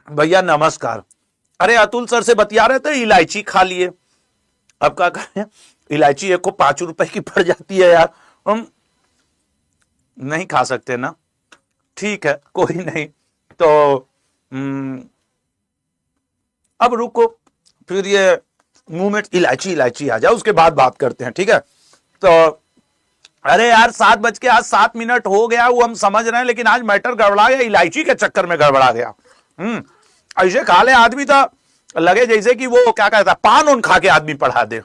भैया नमस्कार। अरे अतुल सर से बतिया रहे थे, इलायची खा लिए। अब क्या करें, इलायची एक को 5 रुपए की पड़ जाती है यार, हम नहीं खा सकते ना। ठीक है कोई नहीं, तो अब रुको, फिर ये मुंह में इलायची इलायची आ जाए उसके बाद बात करते हैं, ठीक है। तो अरे यार 7 बज के आज 7 मिनट हो गया, वो हम समझ रहे हैं, लेकिन आज मैटर गड़बड़ा गया, इलायची के चक्कर में गड़बड़ा गया। ऐसे खा ले आदमी तो लगे जैसे कि वो क्या कहता है, पान उन खा के आदमी पढ़ा दे।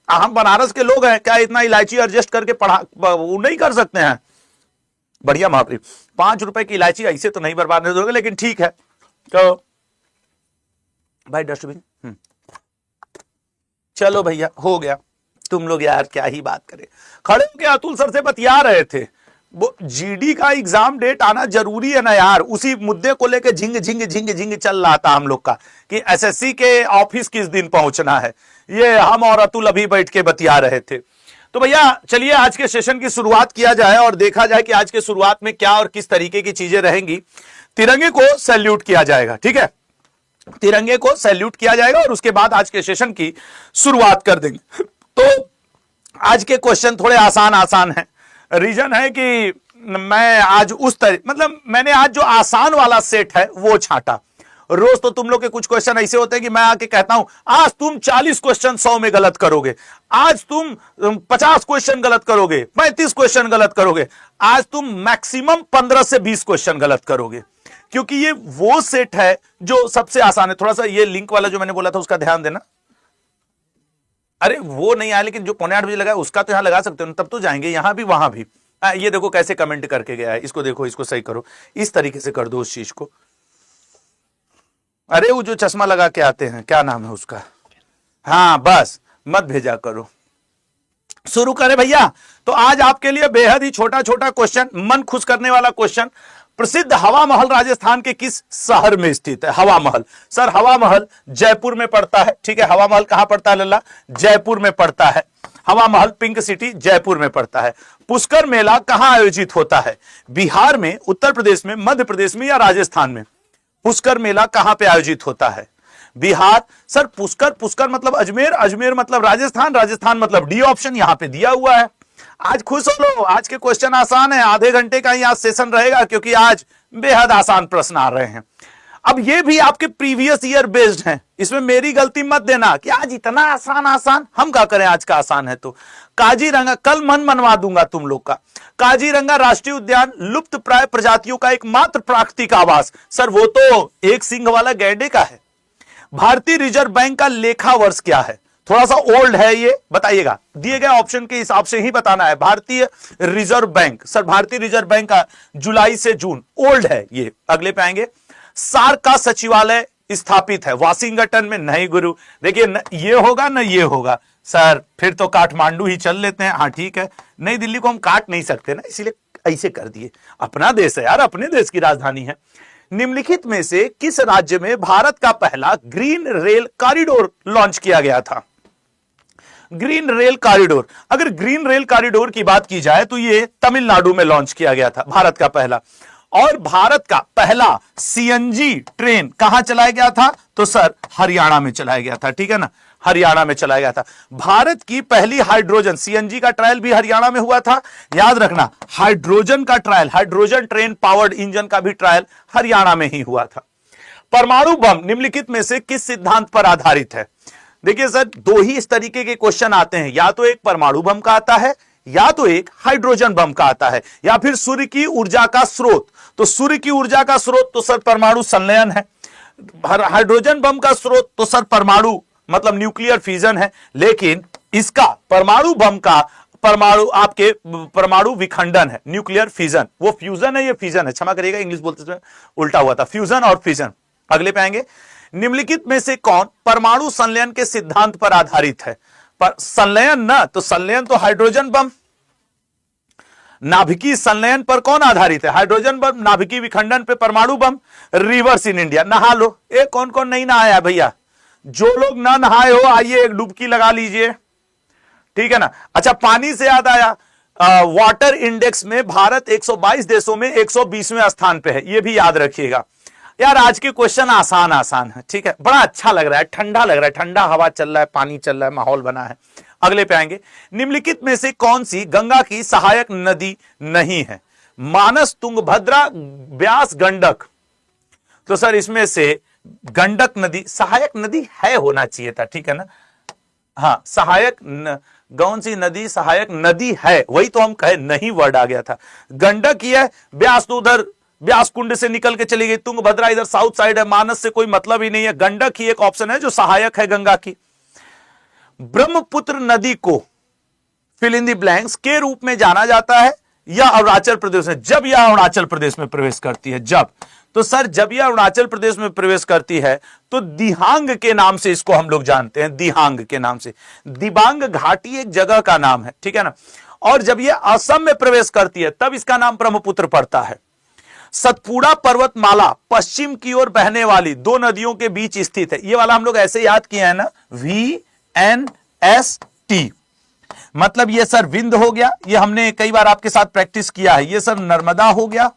हम बनारस के लोग हैं, क्या इतना इलायची एडजस्ट करके पढ़ा वो नहीं कर सकते हैं? बढ़िया महाप्री, 5 रुपए की इलायची ऐसे तो नहीं बर्बाद नहीं दोगे, लेकिन ठीक है। तो भाई डस्टबिन, चलो भैया हो गया। तुम लोग यार क्या ही बात करें, खड़े होके अतुल सर से बतिया रहे थे। वो जीडी का एग्जाम डेट आना जरूरी है ना यार, उसी मुद्दे को लेके झिंग झिंग झिंग झिंग चल रहा था हम लोग का कि एसएससी के ऑफिस किस दिन पहुंचना है। ये हम और अतुल अभी बैठ के बतिया रहे थे। तो भैया चलिए आज के सेशन की शुरुआत किया जाए और देखा जाए कि आज के शुरुआत में क्या और किस तरीके की चीजें रहेंगी। तिरंगे को सैल्यूट किया जाएगा, ठीक है, तिरंगे को सैल्यूट किया जाएगा और उसके बाद आज के सेशन की शुरुआत कर देंगे। तो आज के क्वेश्चन थोड़े आसान आसान हैं। रीजन है कि मैं आज मतलब मैंने आज जो आसान वाला सेट है वो छांटा। रोज तो तुम लोग के कुछ क्वेश्चन ऐसे होते हैं कि मैं आके कहता हूं आज तुम 40 क्वेश्चन 100 में गलत करोगे, आज तुम 50 क्वेश्चन गलत करोगे, 35 क्वेश्चन गलत करोगे, आज तुम मैक्सिमम 15 से 20 क्वेश्चन गलत करोगे, क्योंकि ये वो सेट है जो सबसे आसान है। थोड़ा सा ये लिंक वाला जो मैंने बोला था उसका ध्यान देना। अरे वो नहीं आया, लेकिन जो 7:45 लगा है उसका तो यहां लगा सकते हो, तब तो जाएंगे यहां भी वहां भी। ये देखो कैसे कमेंट करके गया है, इसको देखो, इसको सही करो, इस तरीके से कर दो उस चीज को। अरे वो जो चश्मा लगा के आते हैं, क्या नाम है उसका, हाँ बस मत भेजा करो। शुरू करें भैया। तो आज आपके लिए बेहद ही छोटा छोटा क्वेश्चन, मन खुश करने वाला क्वेश्चन। प्रसिद्ध हवा महल राजस्थान के किस शहर में स्थित है? हवा महल, सर हवा महल जयपुर में पड़ता है, ठीक है। हवा महल कहां पड़ता है लल्ला? जयपुर में पड़ता है। हवा महल पिंक सिटी जयपुर में पड़ता है। पुष्कर मेला कहां आयोजित होता है? बिहार में, उत्तर प्रदेश में, मध्य प्रदेश में या राजस्थान में? पुष्कर मेला कहां पे आयोजित होता है? बिहार। सर पुष्कर, पुष्कर मतलब अजमेर, अजमेर मतलब राजस्थान, राजस्थान मतलब डी ऑप्शन यहां पे दिया हुआ है। आज खुश हो लो, आज के क्वेश्चन आसान है, आधे घंटे का ही आज सेशन रहेगा क्योंकि आज बेहद आसान प्रश्न आ रहे हैं। अब ये भी आपके प्रीवियस ईयर बेस्ड हैं, इसमें मेरी गलती मत देना कि आज इतना आसान आसान, हम क्या करें आज का आसान है तो। काजीरंगा, कल मन मनवा दूंगा तुम लोग का। काजीरंगा राष्ट्रीय उद्यान लुप्त प्राय प्रजातियों का एकमात्र प्राकृतिक आवास, सर वो तो एक सिंह वाला गैंडे का है। भारतीय रिजर्व बैंक का लेखा वर्ष क्या है? थोड़ा सा ओल्ड है ये, बताइएगा, दिए गए ऑप्शन के हिसाब से ही बताना है। भारतीय रिजर्व बैंक, सर भारतीय रिजर्व बैंक का जुलाई से जून, ओल्ड है ये। अगले पे आएंगे। सार्क का सचिवालय स्थापित है वाशिंगटन में? नहीं गुरु, देखिए न ये होगा न ये होगा। सर फिर तो काठमांडू ही चल लेते हैं। हाँ ठीक है, नई दिल्ली को हम काट नहीं सकते ना, इसीलिए ऐसे कर दिए। अपना देश है यार, अपने देश की राजधानी है। निम्नलिखित में से किस राज्य में भारत का पहला ग्रीन रेल कॉरिडोर लॉन्च किया गया था? ग्रीन रेल कॉरिडोर, अगर ग्रीन रेल कॉरिडोर की बात की जाए तो ये तमिलनाडु में लॉन्च किया गया था, भारत का पहला। और भारत का पहला सीएनजी ट्रेन कहां चलाया गया था? तो सर हरियाणा में चलाया गया था, ठीक है ना, हरियाणा में चलाया गया था। भारत की पहली हाइड्रोजन, सीएनजी का ट्रायल भी हरियाणा में हुआ था, याद रखना। हाइड्रोजन का trial, hydrogen train powered engine का भी ट्रायल हरियाणा में ही हुआ था। परमाणु बम निम्नलिखित में से किस सिद्धांत पर आधारित है? देखिए सर दो ही इस तरीके के क्वेश्चन आते हैं, या तो एक परमाणु बम का आता है या तो एक हाइड्रोजन बम का आता है, या फिर सूर्य की ऊर्जा का स्रोत। तो सूर्य की ऊर्जा का स्रोत तो सर परमाणु संलयन है, हाइड्रोजन बम का स्रोत तो सर परमाणु मतलब न्यूक्लियर फ्यूजन है। लेकिन इसका परमाणु बम का आपके परमाणु विखंडन है, न्यूक्लियर फ्यूजन। वो फ्यूजन है, ये फ्यूजन है, क्षमा करिएगा इंग्लिश बोलते समय उल्टा हुआ था, फ्यूजन और फ्यूजन। अगले पे आएंगे। निम्नलिखित में से कौन परमाणु संलयन के सिद्धांत पर आधारित है? पर संलयन ना, तो संलयन तो हाइड्रोजन बम। नाभिकीय संलयन पर कौन आधारित है? Hydrogen bomb. नाभिकीय विखंडन पे परमाणु बम। रिवर्स इन इंडिया, नहा लो। कौन कौन नहीं नहाया भैया? जो लोग ना नहाए हो आइए एक डुबकी लगा लीजिए, ठीक है ना। अच्छा पानी से याद आया, वाटर इंडेक्स में भारत 122 देशों में 120वें स्थान पे है, ये भी याद रखिएगा। यार आज के क्वेश्चन आसान आसान है, ठीक है, बड़ा अच्छा लग रहा है, ठंडा लग रहा है, ठंडा हवा चल रहा है, पानी चल रहा है, माहौल बना है। अगले पे आएंगे, निम्नलिखित में से कौन सी गंगा की सहायक नदी नहीं है? मानस, तुंगभद्रा, ब्यास, गंडक। तो सर इसमें से गंडक नदी सहायक नदी है, होना चाहिए था, ठीक है ना। हाँ, सहायक कौन सी नदी सहायक नदी है, वही तो हम कहे, नहीं वर्ड आ गया था। गंडक ही है, ब्यास तो उधर ब्यास कुंड से निकल के चली गई, तुंगभद्रा इधर साउथ साइड है, मानस से कोई मतलब ही नहीं है, गंडक ही एक ऑप्शन है जो सहायक है गंगा की। ब्रह्मपुत्र नदी को फिल इन द ब्लैंक्स के रूप में जाना जाता है या अरुणाचल प्रदेश में, जब यह अरुणाचल प्रदेश में प्रवेश करती है, जब, तो सर जब यह अरुणाचल प्रदेश में प्रवेश करती है तो दिहांग के नाम से इसको हम लोग जानते हैं, दिहांग के नाम से। दिबांग घाटी एक जगह का नाम है, ठीक है ना। और जब यह असम में प्रवेश करती है तब इसका नाम ब्रह्मपुत्र पड़ता है। सतपुड़ा पर्वतमाला पश्चिम की ओर बहने वाली दो नदियों के बीच स्थित है, ये वाला हम लोग ऐसे याद किए हैं ना, VNST, मतलब ये सर विंध्य हो गया, ये हमने कई बार आपके साथ प्रैक्टिस किया है। ये सर नर्मदा हो गया,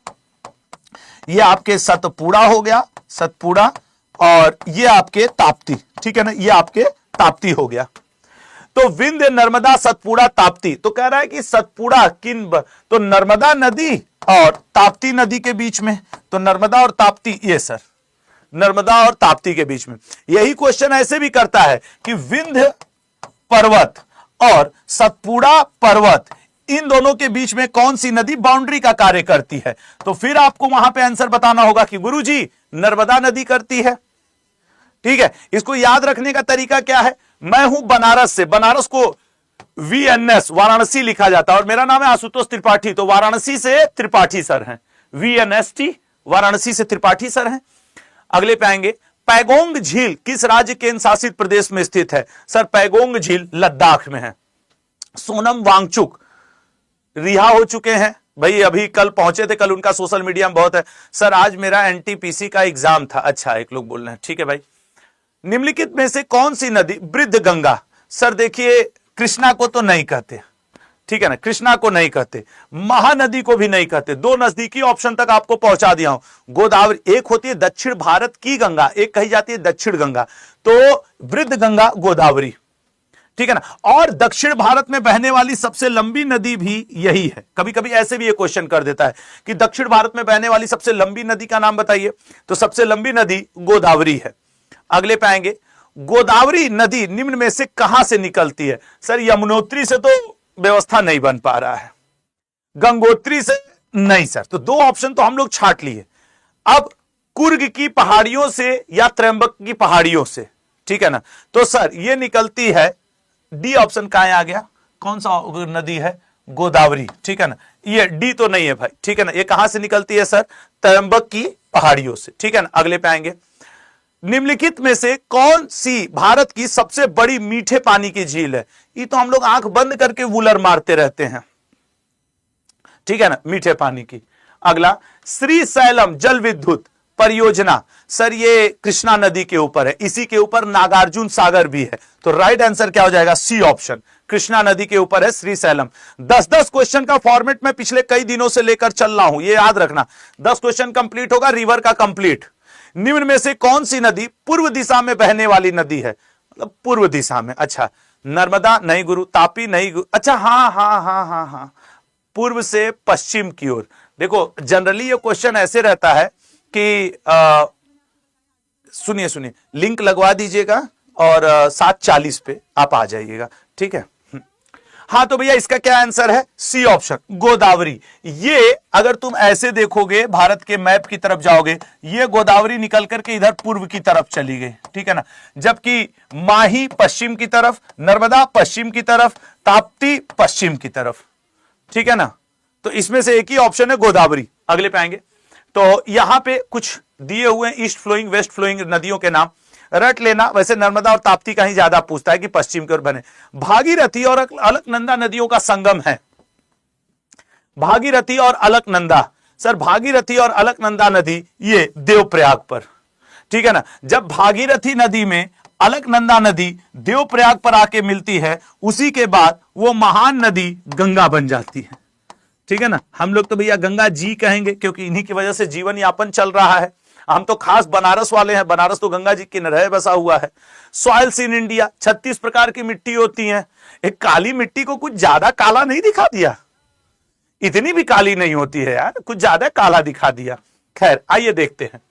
ये आपके सतपुड़ा हो गया, सतपुड़ा, और ये आपके ताप्ती, ठीक है ना, ये आपके ताप्ती हो गया। तो विंध्य, नर्मदा, सतपुड़ा, ताप्ती। तो कह रहा है कि सतपुड़ा तो नर्मदा नदी और ताप्ती नदी के बीच में, तो नर्मदा और ताप्ती, ये सर नर्मदा और ताप्ती के बीच में। यही क्वेश्चन ऐसे भी करता है कि विंध्य पर्वत और सतपुड़ा पर्वत, इन दोनों के बीच में कौन सी नदी बाउंड्री का कार्य करती है? तो फिर आपको वहां पे आंसर बताना होगा कि गुरुजी नर्मदा नदी करती है, ठीक है। इसको याद रखने का तरीका क्या है? मैं हूं बनारस से, बनारस को VNS वाराणसी लिखा जाता है, और मेरा नाम है आशुतोष त्रिपाठी, तो वाराणसी से त्रिपाठी सर हैं, VNST वाराणसी से त्रिपाठी सर हैं। अगले पे आएंगे, पैगोंग झील किस राज्य केंद्र शासित प्रदेश में स्थित है? सर पैगोंग झील लद्दाख में है। सोनम वांगचुक रिहा हो चुके हैं भाई, अभी कल पहुंचे थे, कल उनका सोशल मीडिया में बहुत है। सर आज मेरा NTPC का एग्जाम था। अच्छा, एक लोग बोल रहे हैं, ठीक है भाई। निम्नलिखित में से कौन सी नदी वृद्ध गंगा? सर देखिए कृष्णा को तो नहीं कहते, ठीक है ना, कृष्णा को नहीं कहते, महानदी को भी नहीं कहते, दो नजदीकी ऑप्शन तक आपको पहुंचा दिया हूं। गोदावरी एक होती है दक्षिण भारत की गंगा, एक कही जाती है दक्षिण गंगा, तो वृद्ध गंगा गोदावरी, ठीक है ना। और दक्षिण भारत में बहने वाली सबसे लंबी नदी भी यही है। कभी कभी ऐसे भी ये क्वेश्चन कर देता है कि दक्षिण भारत में बहने वाली सबसे लंबी नदी का नाम बताइए, तो सबसे लंबी नदी गोदावरी है। अगले पे आएंगे, गोदावरी नदी निम्न में से कहां से निकलती है? सर यमुनोत्री से तो व्यवस्था नहीं बन पा रहा है, गंगोत्री से नहीं सर, तो दो ऑप्शन तो हम लोग छाट लिए। अब कुर्ग की पहाड़ियों से या त्र्यंबक की पहाड़ियों से, ठीक है ना, तो सर ये निकलती है, डी ऑप्शन कहां आ गया, कौन सा नदी है? गोदावरी, ठीक है ना, ये डी तो नहीं है भाई, ठीक है ना। ये कहां से निकलती है? सर त्र्यंबक की पहाड़ियों से, ठीक है ना। अगले पे आएंगे, निम्नलिखित में से कौन सी भारत की सबसे बड़ी मीठे पानी की झील है? ये तो हम लोग आंख बंद करके वुलर मारते रहते हैं, ठीक है ना, मीठे पानी की। अगला, श्रीशैलम जल विद्युत परियोजना, सर ये कृष्णा नदी के ऊपर है, इसी के ऊपर नागार्जुन सागर भी है, तो राइट आंसर क्या हो जाएगा? सी ऑप्शन, कृष्णा नदी के ऊपर है श्रीशैलम। 10-10 क्वेश्चन का फॉर्मेट में पिछले कई दिनों से लेकर चल रहा हूं, ये याद रखना। 10 क्वेश्चन कंप्लीट होगा, रिवर का कंप्लीट। निम्न में से कौन सी नदी पूर्व दिशा में बहने वाली नदी है? मतलब पूर्व दिशा में, अच्छा नर्मदा नहीं गुरु, तापी नहीं गुरु, अच्छा हाँ हाँ हाँ हाँ हाँ, पूर्व से पश्चिम की ओर। देखो जनरली ये क्वेश्चन ऐसे रहता है कि सुनिए सुनिए, लिंक लगवा दीजिएगा और 7:40 पे आप आ जाइएगा, ठीक है। हाँ तो भैया इसका क्या आंसर है? C option, Godavari. ये अगर तुम ऐसे देखोगे, भारत के मैप की तरफ जाओगे, ये गोदावरी निकल करके इधर पूर्व की तरफ चली गई, ठीक है ना, जबकि माही पश्चिम की तरफ, नर्मदा पश्चिम की तरफ, ताप्ती पश्चिम की तरफ, ठीक है ना। तो इसमें से एक ही ऑप्शन है गोदावरी। अगले पे आएंगे, तो यहां पे कुछ दिए हुए हैं ईस्ट फ्लोइंग वेस्ट फ्लोइंग नदियों के नाम, रट लेना। वैसे नर्मदा और ताप्ती का ही ज्यादा पूछता है कि पश्चिम की ओर बने। भागीरथी और अलकनंदा नदियों का संगम है, भागीरथी और अलकनंदा, सर भागीरथी और अलकनंदा नदी ये देवप्रयाग पर, ठीक है ना। जब भागीरथी नदी में अलकनंदा नदी देवप्रयाग पर आके मिलती है, उसी के बाद वो महान नदी गंगा बन जाती है, ठीक है ना। हम लोग तो भैया गंगा जी कहेंगे क्योंकि इन्हीं की वजह से जीवन यापन चल रहा है। हम तो खास बनारस वाले हैं, बनारस तो गंगा जी किनारे बसा हुआ है। सॉइल्स इन इंडिया, 36 प्रकार की मिट्टी होती है। एक काली मिट्टी को कुछ ज्यादा काला नहीं दिखा दिया, इतनी भी काली नहीं होती है यार, कुछ ज्यादा काला दिखा दिया। खैर आइए देखते हैं।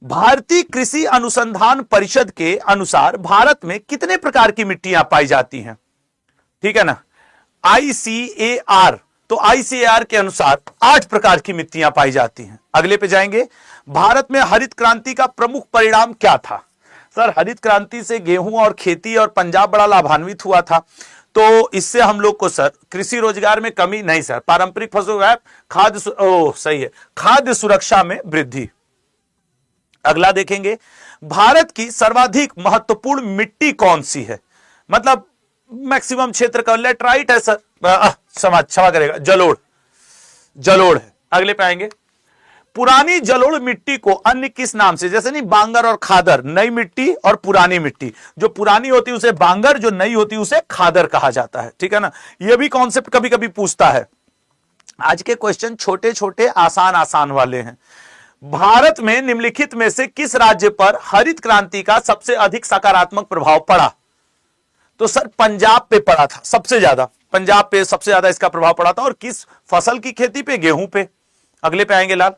भारतीय कृषि अनुसंधान परिषद के अनुसार भारत में कितने प्रकार की मिट्टियां पाई जाती हैं? ठीक है ना, ICAR, तो ICAR के अनुसार 8 प्रकार की मिट्टियां पाई जाती हैं। अगले पे जाएंगे। भारत में हरित क्रांति का प्रमुख परिणाम क्या था? सर हरित क्रांति से गेहूं और खेती और पंजाब बड़ा लाभान्वित हुआ था, तो इससे हम लोग को सर कृषि रोजगार में कमी नहीं सर, पारंपरिक फसलों खाद्य सही है, खाद्य सुरक्षा में वृद्धि। अगला देखेंगे, भारत की सर्वाधिक महत्वपूर्ण मिट्टी कौन सी है? मतलब मैक्सिमम क्षेत्र का लेटराइट है सर, क्षमा करेगा, जलोढ़ है। अगले पे आएंगे। पुरानी जलोढ़ मिट्टी को अन्य किस नाम से, जैसे नहीं बांगर और खादर, नई मिट्टी और पुरानी मिट्टी, जो पुरानी होती है उसे बांगर, जो नई होती है उसे खादर कहा जाता है। ठीक है ना, यह भी कॉन्सेप्ट कभी कभी पूछता है। आज के क्वेश्चन छोटे छोटे आसान वाले हैं। भारत में निम्नलिखित में से किस राज्य पर हरित क्रांति का सबसे अधिक सकारात्मक प्रभाव पड़ा? तो सर पंजाब पे पड़ा था सबसे ज्यादा, पंजाब पे सबसे ज्यादा इसका प्रभाव पड़ा था। और किस फसल की खेती पे? गेहूं पे। अगले पे आएंगे लाल।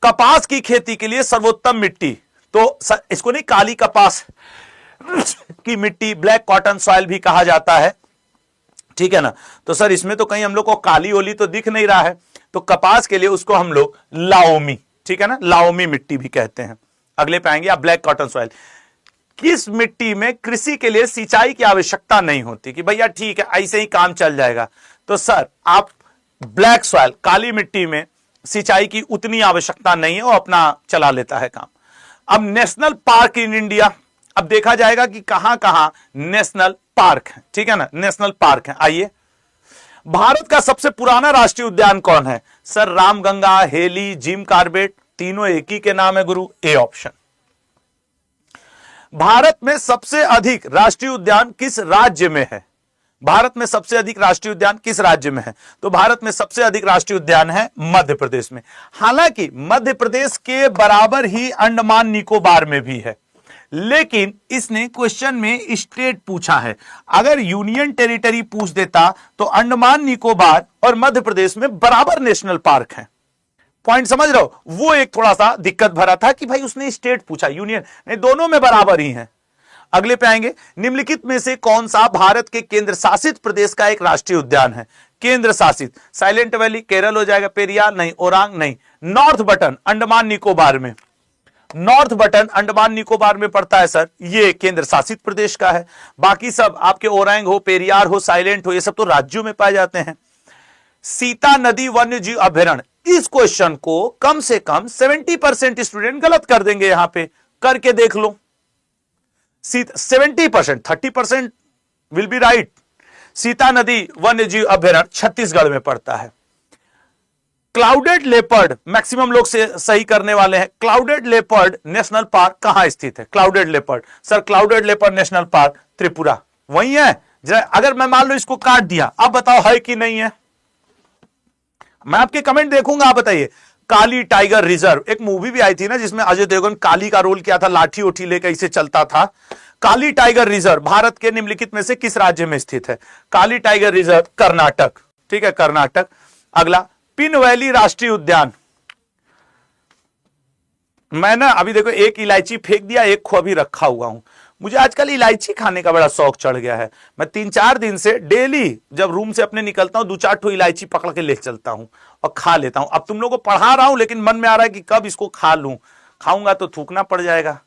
कपास की खेती के लिए सर्वोत्तम मिट्टी, तो सर इसको नहीं काली कपास की मिट्टी, ब्लैक कॉटन सॉइल भी कहा जाता है। ठीक है ना, तो सर इसमें तो कहीं हम लोग को काली ओली तो दिख नहीं रहा है, तो कपास के लिए उसको हम लोग लाओमी, ठीक है ना, लाओमी मिट्टी भी कहते हैं। अगले पे आएंगे आप, ब्लैक कॉटन सॉइल। किस मिट्टी में कृषि के लिए सिंचाई की आवश्यकता नहीं होती कि भैया ठीक है ऐसे ही काम चल जाएगा? तो सर आप ब्लैक सॉइल, काली मिट्टी में सिंचाई की उतनी आवश्यकता नहीं है, वो अपना चला लेता है काम। अब नेशनल पार्क इन इंडिया, अब देखा जाएगा कि कहां कहां नेशनल पार्क है। ठीक है ना, नेशनल पार्क है। आइए, भारत का सबसे पुराना राष्ट्रीय उद्यान कौन है? Sir Ramganga, Hailey, Jim Corbett, तीनों एक ही के नाम है गुरु, ए ऑप्शन। भारत में सबसे अधिक राष्ट्रीय उद्यान किस राज्य में है? भारत में सबसे अधिक राष्ट्रीय उद्यान किस राज्य में है? तो भारत में सबसे अधिक राष्ट्रीय उद्यान है मध्य प्रदेश में। हालांकि मध्य प्रदेश के बराबर ही अंडमान निकोबार में भी है, लेकिन इसने क्वेश्चन में स्टेट पूछा है। अगर यूनियन टेरिटरी पूछ देता तो अंडमान निकोबार और मध्य प्रदेश में बराबर नेशनल पार्क है। पॉइंट समझ रहे हो? वो एक थोड़ा सा दिक्कत भरा था कि भाई उसने स्टेट पूछा, यूनियन नहीं, दोनों में बराबर ही है। अगले पे आएंगे। निम्नलिखित में से कौन सा भारत के केंद्र शासित प्रदेश का एक राष्ट्रीय उद्यान है? केंद्र शासित, साइलेंट वैली केरल हो जाएगा, पेरियार नहीं, ओरांग नहीं, नॉर्थ बटन अंडमान निकोबार में, नॉर्थ बटन अंडमान निकोबार में पड़ता है सर, ये केंद्र शासित प्रदेश का है। बाकी सब आपके ओरांग हो, पेरियार हो, साइलेंट हो, ये सब तो राज्यों में पाए जाते हैं। सीता नदी वन्य जीव अभयारण्य, इस क्वेश्चन को कम से कम 70% स्टूडेंट गलत कर देंगे, यहां पे करके देख लो। 70%, 30% विल बी राइट। सीता नदी वन्य जीव अभयारण्य छत्तीसगढ़ में पड़ता है। क्लाउडेड लेपर्ड, मैक्सिमम लोग से सही करने वाले हैं। क्लाउडेड लेपर्ड नेशनल पार्क कहां स्थित है? Clouded leopard, sir clouded leopard national park Tripura, वही है। अगर मैं मान लो इसको काट दिया, आप बताओ है कि नहीं है? मैं आपके कमेंट देखूंगा, आप बताइए। काली टाइगर रिजर्व, एक मूवी भी आई थी ना जिसमें अजय देवगन काली का रोल किया था, लाठी उठी लेकर इसे चलता था। काली टाइगर रिजर्व भारत के निम्नलिखित में से किस राज्य में स्थित है? काली टाइगर रिजर्व कर्नाटक, ठीक है, कर्नाटक। अगला, पिन वैली राष्ट्रीय उद्यान। मैं ना अभी देखो एक इलायची फेंक दिया, एक खो अभी रखा हुआ हूं। मुझे आजकल इलायची खाने का बड़ा शौक चढ़ गया है। मैं 3-4 दिन से डेली जब रूम से अपने निकलता हूं 2-4 ठो इलायची पकड़ के ले चलता हूं और खा लेता हूं। अब तुम लोगों को पढ़ा रहा हूं लेकिन मन में आ रहा है कि कब इसको खा लूं, खाऊंगा तो थूकना पड़ जाएगा।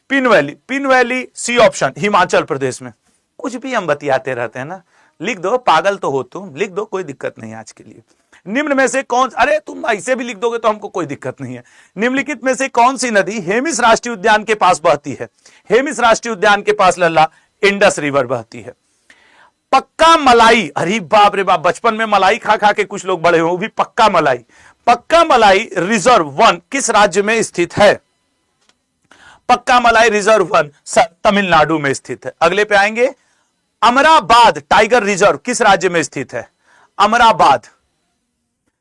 पिन वैली, पिन वैली सी ऑप्शन, हिमाचल प्रदेश में। कुछ भी हम बतियाते रहते हैं ना, लिख दो, पागल तो हो तुम, लिख दो, कोई दिक्कत नहीं आज के लिए। निम्न में से कौन, अरे तुम ऐसे भी लिख दोगे तो हमको कोई दिक्कत नहीं है। निम्नलिखित में से कौन सी नदी हेमिस राष्ट्रीय उद्यान के पास बहती है? हेमिस राष्ट्रीय उद्यान के पास लल्ला इंडस रिवर बहती है। पक्का मलाई, अरे बाप रे बाप, बचपन में मलाई खा खा के कुछ लोग बड़े हो, वो भी पक्का मलाई। पक्का मलाई रिजर्व 1 किस राज्य में स्थित है? पक्का मलाई रिजर्व 1 तमिलनाडु में स्थित है। अगले पे आएंगे। अमराबाद टाइगर रिजर्व किस राज्य में स्थित है? Amrabad,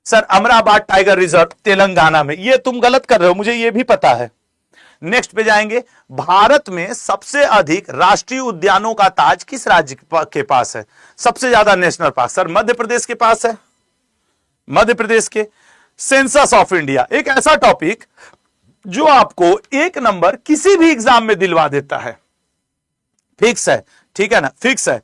sir Amrabad tiger reserve Telangana में। ये तुम गलत कर रहे हो, मुझे ये भी पता है। नेक्स्ट पे जाएंगे, भारत में सबसे अधिक राष्ट्रीय उद्यानों का ताज किस राज्य के पास है? सबसे ज्यादा national park sir Madhya Pradesh के पास है, मध्य प्रदेश के। सेंसस ऑफ इंडिया एक ऐसा टॉपिक जो आपको 1 नंबर किसी भी एग्जाम में दिलवा देता है, फिक्स है, ठीक है ना, फिक्स है।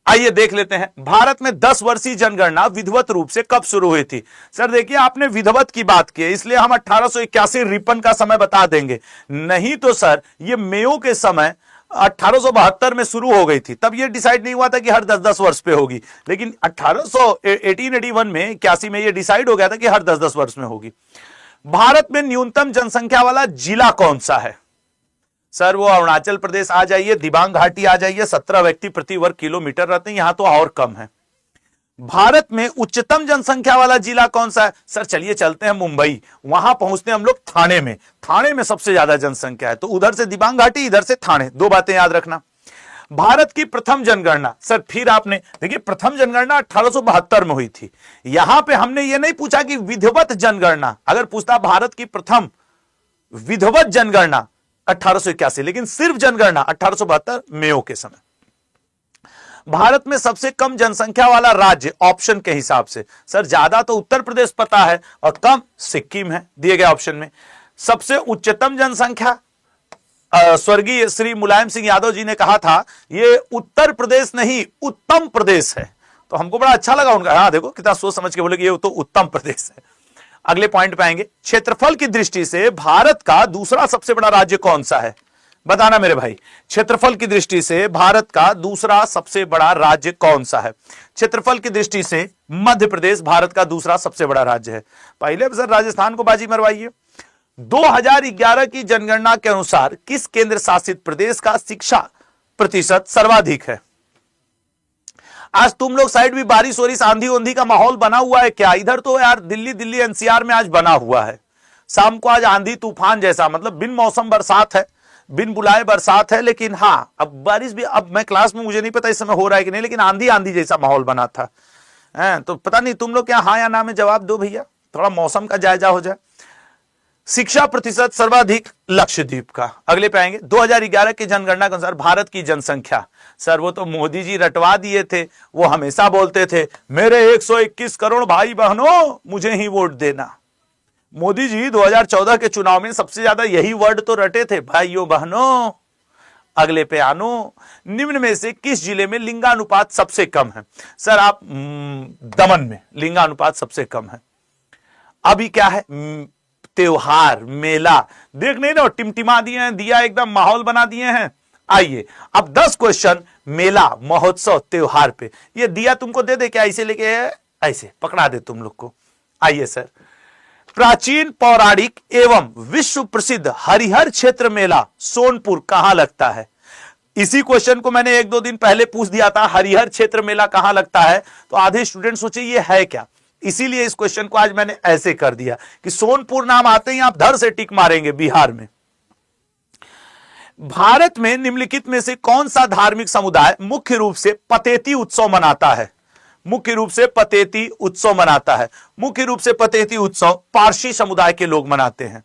आइए देख लेते हैं, भारत में 10 वर्षीय जनगणना विधिवत रूप से कब शुरू हुई थी? सर देखिए, आपने विधिवत की बात की है, इसलिए हम 1881 रिपन का समय बता देंगे, नहीं तो सर ये मेयो के समय 1872 में शुरू हो गई थी, तब ये डिसाइड नहीं हुआ था कि हर 10-10 वर्ष पे होगी, लेकिन 1881 में 81 में ये डिसाइड हो गया था कि हर 10-10 वर्ष में होगी। भारत में न्यूनतम जनसंख्या वाला जिला कौन सा है? सर वो अरुणाचल प्रदेश आ जाइए, दिबांग घाटी आ जाइए, 17 व्यक्ति प्रति वर्ग किलोमीटर रहते हैं, यहां तो और कम है। भारत में उच्चतम जनसंख्या वाला जिला कौन सा है? सर चलिए चलते हैं मुंबई, वहां पहुंचते हैं हम लोग थाने में, थाने में सबसे ज्यादा जनसंख्या है, तो उधर से दिबांग घाटी, इधर से थाने, 2 बातें याद रखना। भारत की प्रथम जनगणना, सर फिर आपने देखिए प्रथम जनगणना 1872 में हुई थी, यहां पे हमने ये नहीं पूछा कि विधिवत जनगणना, अगर पूछता भारत की प्रथम विधिवत जनगणना 1881, लेकिन सिर्फ जनगणना 1872 मेयो के समय। भारत में सबसे कम जनसंख्या वाला राज्य ऑप्शन के हिसाब से, सर ज्यादा तो उत्तर प्रदेश पता है और कम सिक्किम है दिए गए ऑप्शन में। सबसे उच्चतम जनसंख्या, स्वर्गीय श्री मुलायम सिंह यादव जी ने कहा था ये उत्तर प्रदेश नहीं उत्तम प्रदेश है, तो हमको बड़ा अच्छा लगा उनका, हाँ देखो कितना सोच समझ के बोले कि ये तो उत्तम प्रदेश है। अगले पॉइंट पे आएंगे, क्षेत्रफल की दृष्टि से भारत का दूसरा सबसे बड़ा राज्य कौन सा है? बताना मेरे भाई, क्षेत्रफल की दृष्टि से भारत का दूसरा सबसे बड़ा राज्य कौन सा है? क्षेत्रफल की दृष्टि से मध्य प्रदेश भारत का दूसरा सबसे बड़ा राज्य है। पहले सर राजस्थान को बाजी मरवाइए। 2011 की जनगणना के अनुसार किस केंद्र शासित प्रदेश का शिक्षा प्रतिशत सर्वाधिक है? आज तुम लोग साइड भी बारिश वारिश आंधी ओंधी का माहौल बना हुआ है क्या? इधर तो यार दिल्ली एनसीआर में आज बना हुआ है, शाम को आज आंधी तूफान जैसा, मतलब बिन मौसम बरसात है, बिन बुलाए बरसात है, लेकिन हाँ अब बारिश भी, अब मैं क्लास में मुझे नहीं पता इस समय हो रहा है कि नहीं, लेकिन आंधी जैसा माहौल बना था। तो पता नहीं तुम लोग क्या हाँ या ना में जवाब दो भैया, थोड़ा मौसम का जायजा हो जाए। शिक्षा प्रतिशत सर्वाधिक लक्षद्वीप का। अगले पे आएंगे, 2011 की जनगणना के अनुसार भारत की जनसंख्या, सर वो तो मोदी जी रटवा दिए थे, वो हमेशा बोलते थे मेरे 121 करोड़ भाई बहनों मुझे ही वोट देना। मोदी जी 2014 के चुनाव में सबसे ज्यादा यही वर्ड तो रटे थे, भाइयों बहनों। अगले पे आनो, निम्न में से किस जिले में लिंगानुपात सबसे कम है? सर आप दमन में लिंगानुपात सबसे कम है। अभी क्या है, त्योहार मेला देख नहीं ना, टिमटिमा दिए हैं, दिया एकदम माहौल बना दिए हैं। आइए अब 10 क्वेश्चन मेला महोत्सव त्योहार पे, ये दिया तुमको दे दे क्या, ऐसे लेके ऐसे पकड़ा दे तुम लोग को। आइए सर, प्राचीन पौराणिक एवं विश्व प्रसिद्ध हरिहर क्षेत्र मेला सोनपुर कहां लगता है? इसी क्वेश्चन को मैंने 1-2 दिन पहले पूछ दिया था, हरिहर क्षेत्र मेला कहां लगता है, तो आधे स्टूडेंट सोचे ये है क्या, इसीलिए इस क्वेश्चन को आज मैंने ऐसे कर दिया कि सोनपुर नाम आते ही आप धर से टिक मारेंगे बिहार में। भारत में निम्नलिखित में से कौन सा धार्मिक समुदाय मुख्य रूप से पतेती उत्सव मनाता है? मुख्य रूप से पतेती उत्सव मनाता है। मुख्य रूप से पतेती उत्सव पारसी समुदाय के लोग मनाते हैं।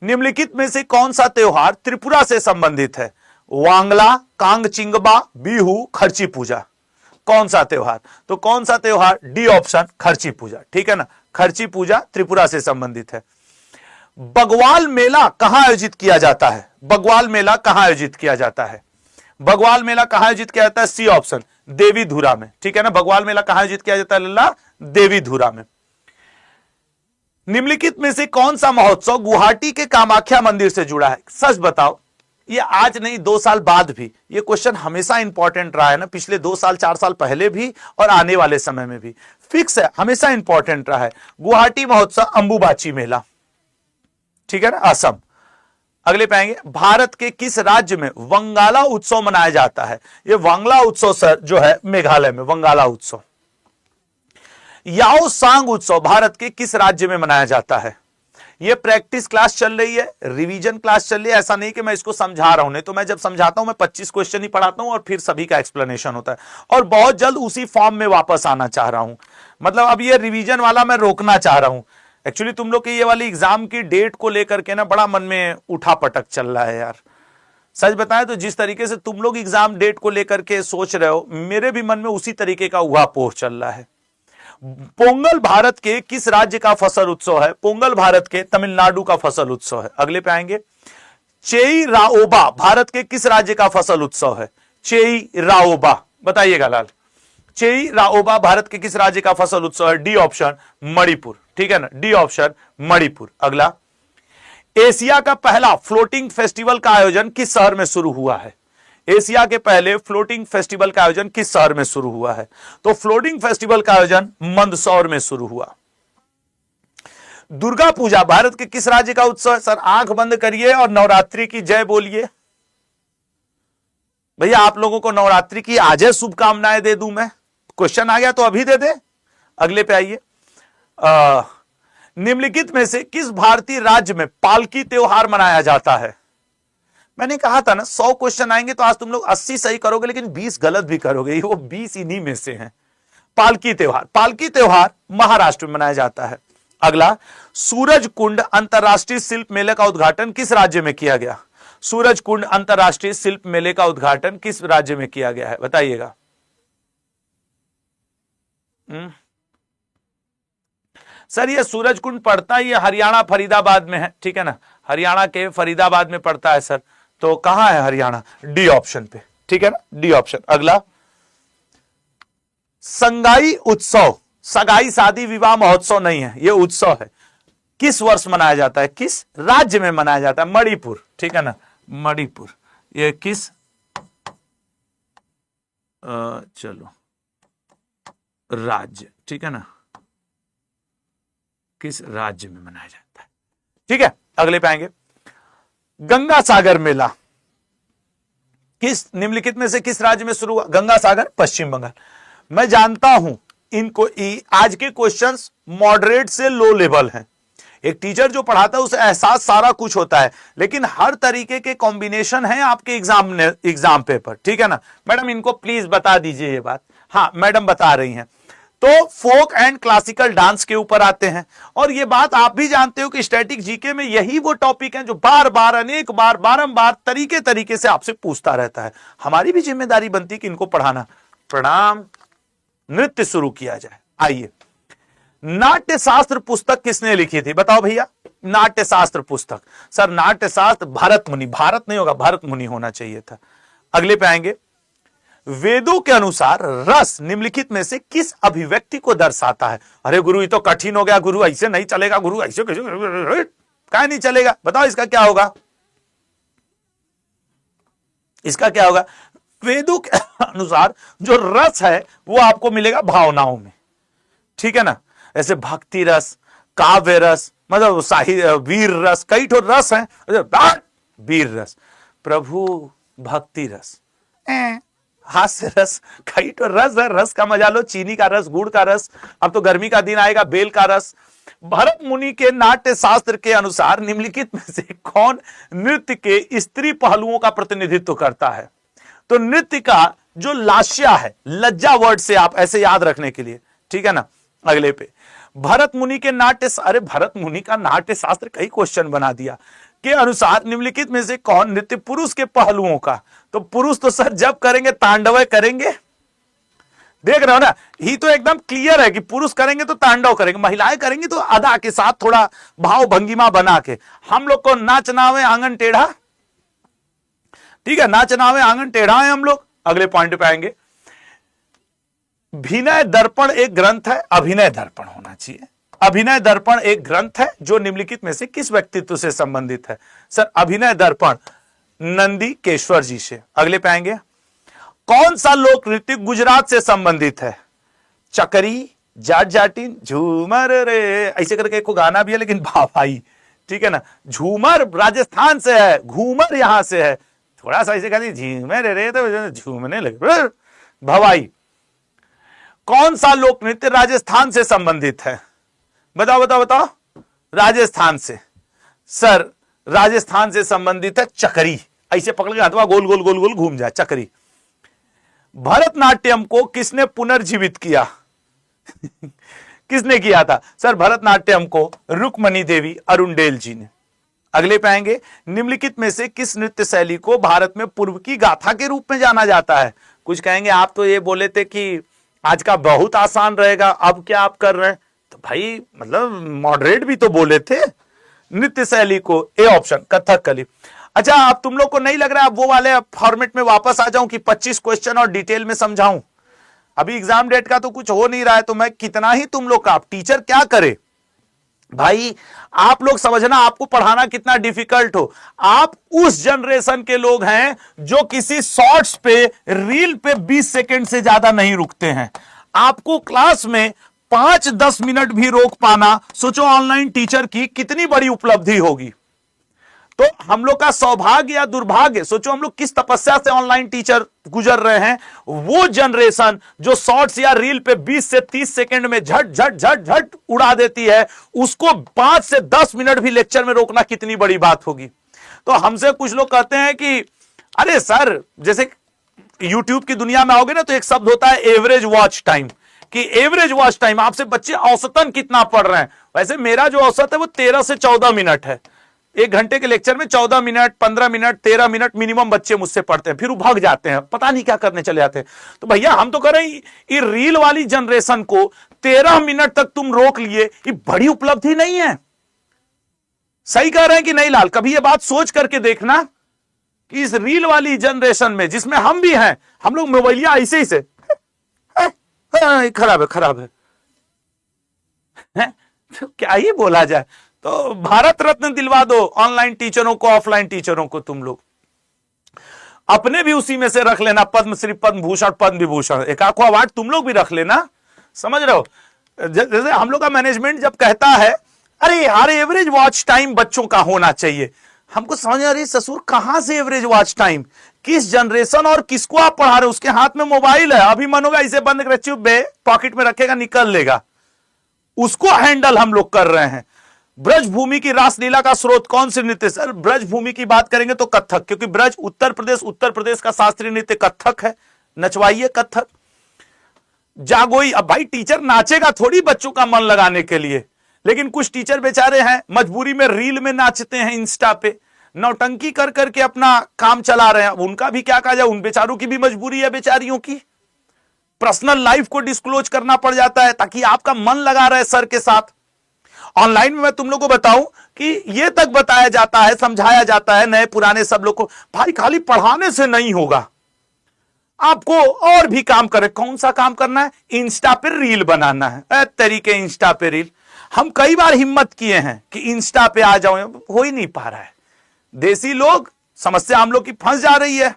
निम्नलिखित में से कौन सा त्योहार त्रिपुरा से संबंधित है? वांगला, कांगचिंगबा, बिहू, खर्ची पूजा। कौन सा त्योहार? तो कौन सा त्योहार? डी ऑप्शन, खर्ची पूजा, ठीक है ना, खर्ची पूजा त्रिपुरा से संबंधित है। बगवाल मेला कहां आयोजित किया जाता है? बगवाल मेला कहां आयोजित किया जाता है? बगवाल मेला कहां आयोजित किया जाता है? सी ऑप्शन, देवीधुरा में, ठीक है ना। बगवाल मेला कहां आयोजित किया जाता है लल्ला? देवीधुरा में। निम्नलिखित में से कौन सा महोत्सव गुवाहाटी के कामाख्या मंदिर से जुड़ा है? सच बताओ, ये आज नहीं 2 साल बाद भी ये क्वेश्चन हमेशा इंपॉर्टेंट रहा है ना, पिछले 2 साल 4 साल पहले भी और आने वाले समय में भी फिक्स है, हमेशा इंपॉर्टेंट रहा है। गुवाहाटी महोत्सव अंबुबाची मेला, ठीक है ना, असम। अगले पे आएंगे, भारत के किस राज्य में वंगाला उत्सव मनाया जाता है? ये वांगला उत्सव सर जो है मेघालय में, वंगाला उत्सव। याओ सांग उत्सव भारत के किस राज्य में मनाया जाता है? ये प्रैक्टिस क्लास चल रही है, रिवीजन क्लास चल रही है। ऐसा नहीं कि मैं इसको समझा रहा हूं, नहीं तो मैं जब समझाता हूं मैं 25 क्वेश्चन ही पढ़ाता हूं और फिर सभी का एक्सप्लेनेशन होता है, और बहुत जल्द उसी फॉर्म में वापस आना चाह रहा हूं। मतलब अब ये रिवीजन वाला मैं रोकना चाह रहा हूं। एक्चुअली तुम लोग की ये वाली एग्जाम की डेट को लेकर के ना बड़ा मन में उठा पटक चल रहा है यार। सच बताएं तो जिस तरीके से तुम लोग एग्जाम डेट को लेकर के सोच रहे हो, मेरे भी मन में उसी तरीके का उहापोह चल रहा है। पोंगल भारत के किस राज्य का फसल उत्सव है? पोंगल भारत के तमिलनाडु का फसल उत्सव है। अगले पे आएंगे। चेई राओबा भारत के किस राज्य का फसल उत्सव है? चेई राओबा, बताइएगा लाल। चेई राओबा भारत के किस राज्य का फसल उत्सव है? डी ऑप्शन मणिपुर, ठीक है ना, डी ऑप्शन मणिपुर। अगला, एशिया का पहला फ्लोटिंग फेस्टिवल का आयोजन किस शहर में शुरू हुआ है? एशिया के पहले फ्लोटिंग फेस्टिवल का आयोजन किस शहर में शुरू हुआ है? तो फ्लोटिंग फेस्टिवल का आयोजन मंदसौर में शुरू हुआ। दुर्गा पूजा भारत के किस राज्य का उत्सव है? सर आंख बंद करिए और नवरात्रि की जय बोलिए। भैया आप लोगों को नवरात्रि की आज शुभकामनाएं दे दूं मैं। क्वेश्चन आ गया तो अभी दे दे। अगले पे आइए। निम्नलिखित में से किस भारतीय राज्य में पालकी त्योहार मनाया जाता है? मैंने कहा था ना 100 क्वेश्चन आएंगे तो आज तुम लोग 80 सही करोगे लेकिन 20 गलत भी करोगे, वो 20 इन्हीं में से हैं। पालकी त्योहार महाराष्ट्र में मनाया जाता है। अगला, सूरज कुंड अंतरराष्ट्रीय शिल्प मेले का उद्घाटन किस राज्य में किया गया? सूरज कुंड अंतरराष्ट्रीय शिल्प मेले का उद्घाटन किस राज्य में किया गया है? बताइएगा। सर ये सूरज कुंड पड़ता है, ये हरियाणा फरीदाबाद में है, ठीक है ना, हरियाणा के फरीदाबाद में पड़ता है सर। तो कहां है हरियाणा? डी ऑप्शन पे, ठीक है ना, डी ऑप्शन। अगला, संगाई उत्सव, सगाई शादी विवाह महोत्सव नहीं है, यह उत्सव है, किस वर्ष मनाया जाता है? किस राज्य में मनाया जाता है? मणिपुर, ठीक है ना, मणिपुर। ये किस चलो राज्य, ठीक है ना, किस राज्य में मनाया जाता है, ठीक है। अगले पे आएंगे। गंगा सागर मेला किस निम्नलिखित में से किस राज्य में शुरू हुआ? गंगा सागर पश्चिम बंगाल। मैं जानता हूं इनको आज के क्वेश्चंस मॉडरेट से लो लेवल हैं। एक टीचर जो पढ़ाता है उसे एहसास सारा कुछ होता है, लेकिन हर तरीके के कॉम्बिनेशन है आपके एग्जाम पेपर, ठीक है ना। मैडम इनको प्लीज बता दीजिए ये बात। हाँ मैडम बता रही हैं। तो फोक एंड क्लासिकल डांस के ऊपर आते हैं, और ये बात आप भी जानते हो कि स्टैटिक जीके में यही वो टॉपिक हैं जो बार बार अनेक बार बारंबार तरीके से आपसे पूछता रहता है। हमारी भी जिम्मेदारी बनती है कि इनको पढ़ाना। प्रणाम। नृत्य शुरू किया जाए। आइए, नाट्य शास्त्र पुस्तक किसने लिखी थी? बताओ भैया। नाट्य शास्त्र पुस्तक, सर नाट्य शास्त्र भरत मुनि, भारत नहीं होगा, भरत मुनि होना चाहिए था। अगले पे आएंगे। वेदों के अनुसार रस निम्नलिखित में से किस अभिव्यक्ति को दर्शाता है? अरे गुरु ये तो कठिन हो गया, गुरु ऐसे नहीं चलेगा, गुरु ऐसे कैसे, क्या नहीं चलेगा? बताओ इसका क्या होगा, इसका क्या होगा? वेदों के अनुसार जो रस है वो आपको मिलेगा भावनाओं में, ठीक है ना। ऐसे भक्ति रस, काव्य रस, मतलब साहित्य, वीर रस, कई ठो रस हैं। वीर रस, प्रभु भक्ति रस, हास्य रस, कई तो रस है। रस का मजा लो, चीनी का रस, गुड़ का रस, अब तो गर्मी का दिन आएगा, बेल का रस। भरत मुनि के नाट्य शास्त्र के अनुसार निम्नलिखित में से कौन नृत्य के स्त्री पहलुओं का प्रतिनिधित्व करता है? तो नृत्य का जो लास्या है, लज्जा वर्ड से आप ऐसे याद रखने के लिए, ठीक है ना। अगले पे, भरत मुनि के नाट्य, अरे भरत मुनि का नाट्य शास्त्र कई क्वेश्चन बना दिया, के अनुसार निम्नलिखित में से कौन नृत्य पुरुष के पहलुओं का? तो पुरुष तो सर जब करेंगे तांडव करेंगे, देख रहे हो ना, ही तो एकदम क्लियर है कि पुरुष करेंगे तो तांडव करेंगे, महिलाएं करेंगी तो अदा के साथ थोड़ा भाव भंगिमा बना के। हम लोग को नाचना है आंगन टेढ़ा, ठीक है, नाचना है आंगन टेढ़ा है हम लोग। अगले पॉइंट पे आएंगे। विनय दर्पण एक ग्रंथ है, अभिनय दर्पण होना चाहिए। अभिनय दर्पण एक ग्रंथ है जो निम्नलिखित में से किस व्यक्तित्व से संबंधित है? सर अभिनय दर्पण नंदी केश्वर जी से। अगले पे आएंगे। कौन सा लोक नृत्य गुजरात से संबंधित है? चकरी, जाट जाटिन, झूमर रे, ऐसे करके एक गाना भी है लेकिन भाई, ठीक है ना। झूमर राजस्थान से है, घूमर यहां से है, थोड़ा सा ऐसे कहते झूमर रे तो झूमने लगे भवाई। कौन सा लोक नृत्य राजस्थान से संबंधित है? बताओ बताओ बताओ। राजस्थान से, सर राजस्थान से संबंधित है चकरी, ऐसे पकड़ के हाथवा गोल गोल गोल गोल घूम जाए, चकरी। भरतनाट्यम को किसने पुनर्जीवित किया? किसने किया था? सर भरतनाट्यम को रुक्मणी देवी अरुणडेल जी ने। अगले पे आएंगे, निम्नलिखित में से किस नृत्य शैली को भारत में पूर्व की गाथा के रूप में जाना जाता है? कुछ कहेंगे आप तो ये बोले थे कि आज का बहुत आसान रहेगा, अब क्या आप कर रहे हैं? तो भाई मतलब मॉडरेट भी तो बोले थे। नृत्य शैली को ए ऑप्शन कथकली। अच्छा, अब तुम लोग को नहीं लग रहा है अब वो वाले फॉर्मेट में वापस आ जाऊं कि 25 क्वेश्चन और डिटेल में समझाऊं? अभी एग्जाम डेट का तो कुछ हो नहीं रहा है, तो मैं कितना ही तुम लोग का, आप टीचर क्या करे भाई? आप लोग समझना आपको पढ़ाना कितना डिफिकल्ट हो। आप उस जनरेशन के लोग हैं जो किसी शॉर्ट्स पे, रील पे 20 सेकंड से ज्यादा नहीं रुकते हैं। आपको क्लास में 5-10 मिनट भी रोक पाना, सोचो ऑनलाइन टीचर की कितनी बड़ी उपलब्धि होगी। तो हम लोग का सौभाग्य या दुर्भाग्य, सोचो हम लोग किस तपस्या से ऑनलाइन टीचर गुजर रहे हैं। वो जनरेशन जो शॉर्ट्स या रील पे 20 से 30 सेकंड में झट झट झट झट उड़ा देती है, उसको 5 से 10 मिनट भी लेक्चर में रोकना कितनी बड़ी बात होगी। तो हमसे कुछ लोग कहते हैं कि अरे सर, जैसे यूट्यूब की दुनिया में आओगे ना तो एक शब्द होता है एवरेज वॉच टाइम, कि एवरेज वॉच टाइम आपसे बच्चे औसतन कितना पढ़ रहे हैं। वैसे मेरा जो औसत है वो 13 से 14 मिनट है। 1 घंटे के लेक्चर में 14 मिनट, 15 मिनट, 13 मिनट मिनिमम बच्चे मुझसे पढ़ते हैं, फिर वो भाग जाते हैं, पता नहीं क्या करने चले जाते हैं। तो भैया हम तो कह रहे हैं ये रील वाली जनरेशन को 13 मिनट तक तुम रोक लिए, ये बड़ी उपलब्धि नहीं है? सही कह रहे हैं कि नहीं लाल? कभी ये बात सोच करके देखना कि इस रील वाली जनरेशन में, जिसमें हम भी हैं, हम लोग मोबाइलिया ऐसे ही से खराब है खराब है, तो क्या ही बोला जाए। तो भारत रत्न दिलवा दो ऑनलाइन टीचरों को, ऑफलाइन टीचरों को। तुम लोग अपने भी उसी में से रख लेना, पद्मश्री, पद्म भूषण, पद्म विभूषण, एक आखो अवार्ड तुम लोग भी रख लेना। समझ रहे हो? जैसे हम लोग का मैनेजमेंट जब कहता है अरे यार एवरेज वॉच टाइम बच्चों का होना चाहिए, हमको समझ आ रही ससुर कहां से एवरेज वॉच टाइम, किस जनरेशन और किसको आप पढ़ा रहे हो? उसके हाथ में मोबाइल है, अभी मन होगा इसे बंद कर चुप बे, पॉकेट में रखेगा निकल लेगा, उसको हैंडल हम लोग कर रहे हैं। ब्रजभूमि की रासलीला का स्रोत कौन से नृत्य? सर ब्रजभूमि की बात करेंगे तो कथक, क्योंकि ब्रज उत्तर प्रदेश का शास्त्रीय नृत्य कथक है, नचवाइए कथक। जागोई, अब भाई टीचर नाचेगा थोड़ी बच्चों का मन लगाने के लिए, लेकिन कुछ टीचर बेचारे हैं मजबूरी में रील में नाचते हैं, इंस्टा पे नौटंकी कर करके अपना काम चला रहे हैं। उनका भी क्या कहा जाए, उन बेचारों की भी मजबूरी है, बेचारियों की पर्सनल लाइफ को डिस्क्लोज करना पड़ जाता है ताकि आपका मन लगा रहे सर के साथ। ऑनलाइन में मैं तुम लोगों को बताऊं कि यह तक बताया जाता है, समझाया जाता है नए पुराने सब लोग को, भाई खाली पढ़ाने से नहीं होगा, आपको और भी काम करे। कौन सा काम करना है? इंस्टा पे रील बनाना है। तरीके इंस्टा पे रील, हम कई बार हिम्मत किए हैं कि इंस्टा पे आ जाओ, हो ही नहीं पा रहा है। देसी लोग, समस्या हम लोग की फंस जा रही है।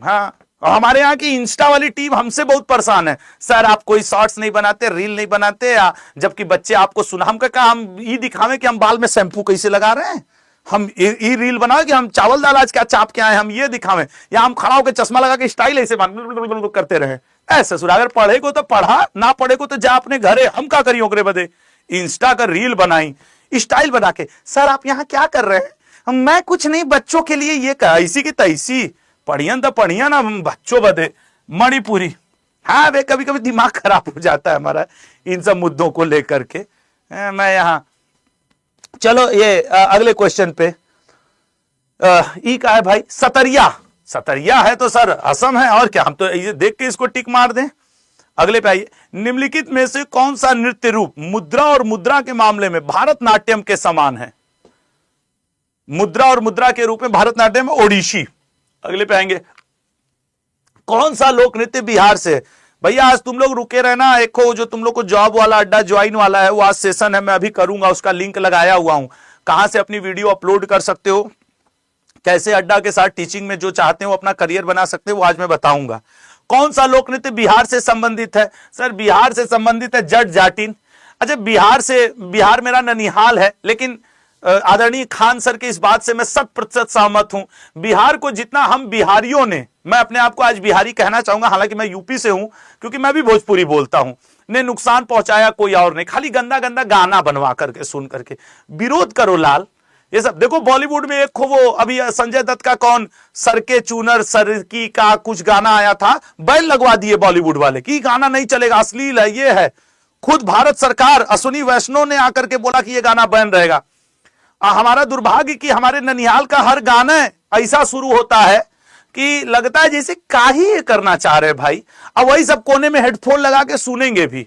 हाँ, और हमारे यहाँ की इंस्टा वाली टीम हमसे बहुत परेशान है, सर आप कोई शॉर्ट्स नहीं बनाते, रील नहीं बनाते, जबकि बच्चे आपको सुना, हम क्या हम ये दिखावें कि हम बाल में शैम्पू कैसे लगा रहे हैं, हम ये रील बनाओ कि हम चावल दाल आज क्या चाप के आए, हम ये दिखावें, या हम खड़ा होकर चश्मा लगा के स्टाइल ऐसे करते रहे। ऐसे सुना, अगर पढ़े को तो पढ़ा, ना पढ़े को तो जा अपने घरे, हम क्या करियो करे बदे, इंस्टा का रील बनाई स्टाइल बना के। सर आप यहाँ क्या कर रहे हैं? मैं कुछ नहीं, बच्चों के लिए ये कहा, इसी की तैसी पढ़ियन तो पढ़िया ना बच्चों बदे मणिपुरी। हाँ वे कभी कभी दिमाग खराब हो जाता है हमारा इन सब मुद्दों को लेकर के। मैं यहाँ, चलो ये अगले क्वेश्चन पे ई का है भाई, सतरिया। सतरिया है तो सर असम है, और क्या, हम तो ये देख के इसको टिक मार दें। अगले पे आइए, निम्नलिखित में से कौन सा नृत्य रूप मुद्रा और मुद्रा के मामले में भारतनाट्यम के समान है? मुद्रा और मुद्रा के रूप में भारतनाट्यम ओडिशी। अगले पे आएंगे, कौन सा लोक नृत्य बिहार से? भैया आज तुम लोग रुके रहना, एक जो तुम लोग को जॉब वाला अड्डा ज्वाइन वाला है, वो आज सेशन है, मैं अभी करूंगा, उसका लिंक लगाया हुआ हूं, कहां से अपनी वीडियो अपलोड कर सकते हो, कैसे अड्डा के साथ टीचिंग में जो चाहते हो अपना करियर बना सकते हो, वो आज मैं बताऊंगा। कौन सा लोक नृत्य बिहार से संबंधित है? सर बिहार से संबंधित है जट जाटिन। अच्छा बिहार मेरा ननिहाल है, लेकिन आदरणीय खान सर के इस बात से मैं 100% सहमत हूं। बिहार को जितना हम बिहारियों ने, मैं अपने आप को आज बिहारी कहना चाहूंगा, हालांकि मैं यूपी से हूं क्योंकि मैं भी भोजपुरी बोलता हूं, ने नुकसान पहुंचाया कोई और नहीं, खाली गंदा गंदा गाना बनवा करके सुन करके। विरोध करो लाल, ये सब देखो। बॉलीवुड में एक वो अभी संजय दत्त का कौन सर के चूनर सर की का कुछ गाना आया था, बैन लगवा दिए बॉलीवुड वाले कि गाना नहीं चलेगा, अश्लील है, ये है। खुद भारत सरकार अश्विनी वैष्णव ने आकर के बोला कि ये गाना बैन रहेगा। हमारा दुर्भाग्य कि हमारे ननिहाल का हर गाना ऐसा शुरू होता है कि लगता है जैसे काहे ये करना चाह रहे भाई। अब वही सब कोने में हेडफोन लगा के सुनेंगे भी।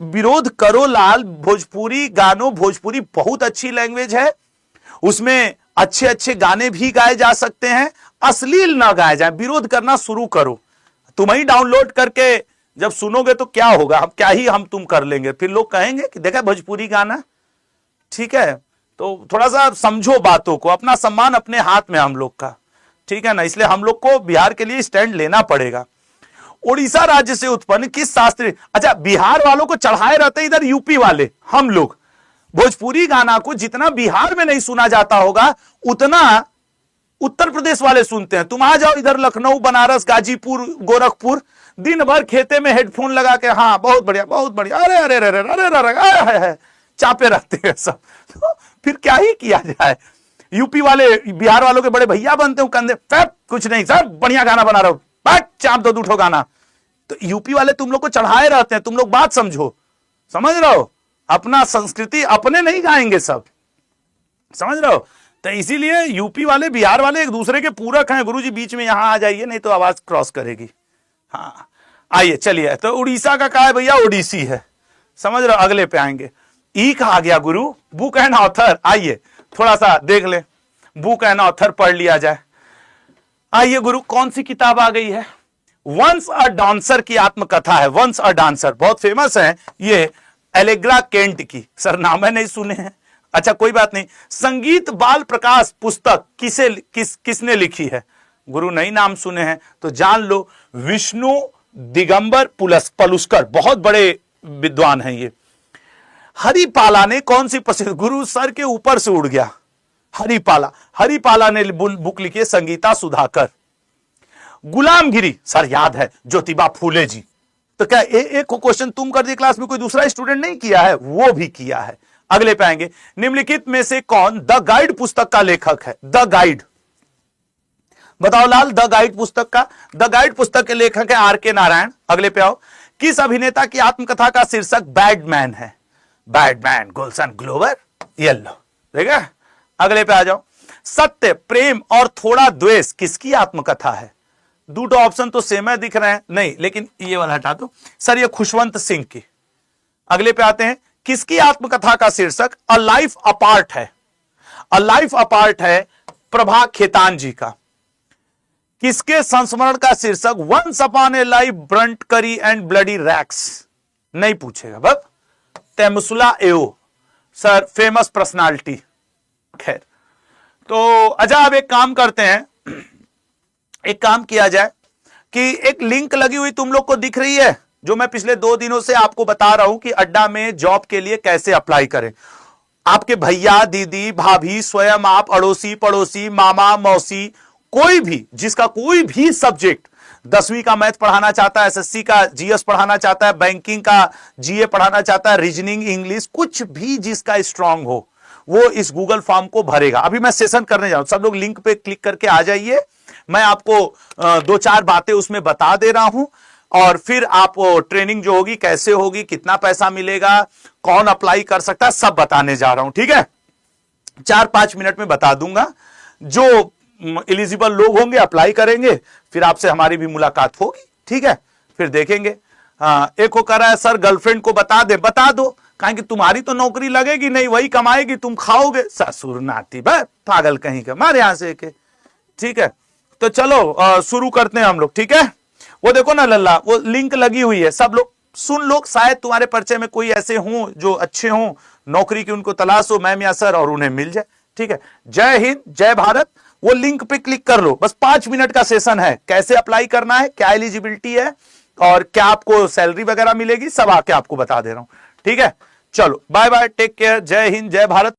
विरोध करो लाल, भोजपुरी गानों, भोजपुरी बहुत अच्छी लैंग्वेज है, उसमें अच्छे अच्छे गाने भी गाए जा सकते हैं, अश्लील ना गाए जाए। विरोध करना शुरू करो। तुम ही डाउनलोड करके जब सुनोगे तो क्या होगा, हम क्या ही हम तुम कर लेंगे, फिर लोग कहेंगे कि देखा भोजपुरी गाना। ठीक है, तो थोड़ा सा समझो बातों को, अपना सम्मान अपने हाथ में हम लोग का, ठीक है ना। इसलिए हम लोग को बिहार के लिए स्टैंड लेना पड़ेगा। उड़ीसा राज्य से उत्पन्न किस शास्त्रीय, अच्छा बिहार वालों को चढ़ाए रहते हैं इधर यूपी वाले, हम लोग भोजपुरी गाना को जितना बिहार में नहीं सुना जाता होगा उतना उत्तर प्रदेश वाले सुनते हैं। तुम आ जाओ इधर लखनऊ, बनारस, गाजीपुर, गोरखपुर, दिन भर खेते में हेडफोन लगा के, हाँ बहुत बढ़िया बहुत बढ़िया, अरे अरे अरे अरे अरे अरे चापे रहते हैं सब। तो फिर क्या ही किया जाए। यूपी वाले बिहार वालों के बड़े भैया बनते हो कंधे, कुछ नहीं सर बढ़िया गाना बना रहा हूं, चाप दो दूठो गाना। तो यूपी वाले तुम लोग को चढ़ाए रहते हैं, तुम लोग बात समझो, समझ रहे हो। अपना संस्कृति अपने नहीं गाएंगे सब, समझ रहे हो। तो इसीलिए यूपी वाले बिहार वाले एक दूसरे के पूरक हैं। गुरुजी बीच में यहां आ जाइए, नहीं तो आवाज क्रॉस करेगी। हाँ आइए चलिए। तो उड़ीसा का कहा है भैया, ओडिसी है, समझ रहे हो। अगले पे आएंगे। ई कहा गया गुरु, बुक एंड ऑथर। आइए थोड़ा सा देख ले, बुक एंड ऑथर पढ़ लिया जाए। आइए गुरु, कौन सी किताब आ गई है? वंस अ डांसर की आत्मकथा है। वंस अ डांसर बहुत फेमस है ये, एलेग्रा केंट की। सर नाम है नहीं सुने हैं, अच्छा कोई बात नहीं। संगीत बाल प्रकाश पुस्तक किसने लिखी है? गुरु नहीं नाम सुने हैं तो जान लो, विष्णु दिगंबर पलुस्कर, बहुत बड़े विद्वान हैं ये। हरिपाला ने कौन सी प्रसिद्ध, गुरु सर के ऊपर से उड़ गया। हरिपाला ने बुक लिखी है संगीता सुधाकर। गुलामगिरी सर याद है, ज्योतिबा फूले जी। तो क्या एक क्वेश्चन तुम कर दिए क्लास में, कोई दूसरा स्टूडेंट नहीं किया है? वो भी किया है। अगले पे आएंगे। निम्नलिखित में से कौन द गाइड पुस्तक का लेखक है? द गाइड बताओ लाल, द गाइड पुस्तक का, द गाइड पुस्तक के लेखक है आर के नारायण। अगले पे आओ। किस अभिनेता की आत्मकथा का शीर्षक बैडमैन है? बैडमैन, गुलशन ग्लोवर, येलो, ठीक है। अगले पे आ जाओ। सत्य, प्रेम और थोड़ा द्वेष किसकी आत्मकथा है? दूसरा ऑप्शन तो सेम है दिख रहे हैं, नहीं लेकिन ये वाला हटा दो सर, ये खुशवंत सिंह की। अगले पे आते हैं। किसकी आत्मकथा का शीर्षक अ लाइफ अपार्ट है? अ लाइफ अपार्ट है प्रभा खेतान जी का। किसके संस्मरण का शीर्षक once upon a life burnt curry and bloody rags? नहीं पूछेगा बस। Temsula Ao sir, famous personality. खैर तो अच्छा, अब एक काम करते हैं, एक काम किया जाए कि एक लिंक लगी हुई तुम लोग को दिख रही है, जो मैं पिछले 2 दिनों से आपको बता रहा हूं कि अड्डा में जॉब के लिए कैसे अप्लाई करें। आपके भैया, दीदी, भाभी, स्वयं आप, अड़ोसी पड़ोसी, मामा मौसी, कोई भी जिसका कोई भी सब्जेक्ट, 10वीं का मैथ पढ़ाना चाहता है, एसएससी का जीएस पढ़ाना चाहता है, बैंकिंग का जीए पढ़ाना चाहता है, रीजनिंग, इंग्लिश, कुछ भी जिसका स्ट्रांग हो, वो इस गूगल फॉर्म को भरेगा। अभी मैं सेशन करने जा रहा हूं, सब लोग लिंक पे क्लिक करके आ जाइए। मैं आपको 2-4 बातें उसमें बता दे रहा हूं, और फिर आप ट्रेनिंग जो होगी कैसे होगी, कितना पैसा मिलेगा, कौन अप्लाई कर सकता है, सब बताने जा रहा हूं, ठीक है। 4-5 मिनट में बता दूंगा। जो एलिजिबल लोग होंगे अप्लाई करेंगे, फिर आपसे हमारी भी मुलाकात होगी, ठीक है। फिर देखेंगे। एक को कह रहा है सर गर्लफ्रेंड को बता दे, बता दो, कहें कि तुम्हारी तो नौकरी लगेगी नहीं, वही कमाएगी, तुम खाओगे। ससुर नाती पागल कहीं का, मारे यहां से के, ठीक है। तो चलो शुरू करते हैं हम लोग, ठीक है। वो देखो ना लल्ला, वो लिंक लगी हुई है, सब लोग सुन लो। शायद तुम्हारे परिचय में कोई ऐसे हों जो अच्छे हों, नौकरी की उनको तलाश हो, मैम या सर, और उन्हें मिल जाए, ठीक है। जय हिंद, जय भारत। वो लिंक पे क्लिक कर लो, बस 5 मिनट का सेशन है। कैसे अप्लाई करना है, क्या एलिजिबिलिटी है, और क्या आपको सैलरी वगैरह मिलेगी, सब आके आपको बता दे रहा हूं, ठीक है। चलो बाय बाय, टेक केयर, जय हिंद, जय भारत।